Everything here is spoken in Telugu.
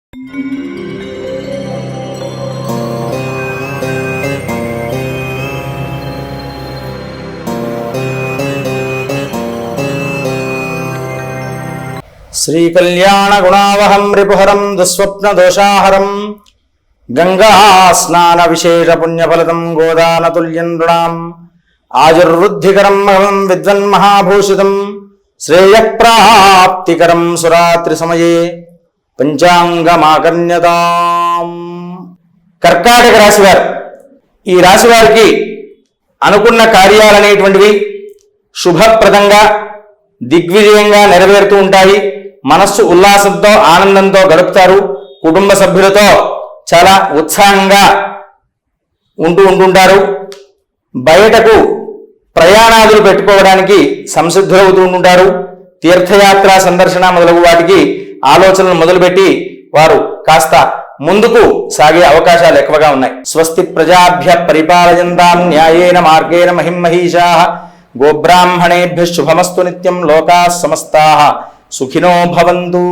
శ్రీకళ్యాణ గుణావహం రిపుహరం దుస్వప్న దోషాహరం గంగా స్నాన విశేష పుణ్యఫలదం గోదానతుల్యం నృణాం ఆయుర్వృద్ధికరం మహం విద్వన్మహాభూషితం శ్రేయప్రాప్తికరం సురాత్రి సమయే పంచాంగమాకర్ణ్యతాం. కర్కాటక రాశివారు, ఈ రాశివారికి అనుకున్న కార్యాలనేటువంటివి శుభప్రదంగా దిగ్విజయంగా నెరవేరుతూ ఉంటాయి. మనస్సు ఉల్లాసంతో ఆనందంతో గడుపుతారు. కుటుంబ సభ్యులతో చాలా ఉత్సాహంగా ఉంటుంటారు. బయటకు ప్రయాణాదులు పెట్టుకోవడానికి సంసిద్ధులవుతూ ఉంటారు. తీర్థయాత్ర సందర్శన మొదలగు వాటికి ఆలోచనలు మొదలుపెట్టి వారు కాస్త ముందుకు సాగే అవకాశాలు ఎక్కువగా ఉన్నాయి. స్వస్తి ప్రజాభ్య పరిపాలయంతాం న్యాయేన మార్గేణ మహిమహీషాః గోబ్రాహ్మణేభ్యః శుభమస్తు నిత్యం లోకాః సమస్తాః సుఖినో భవంతు.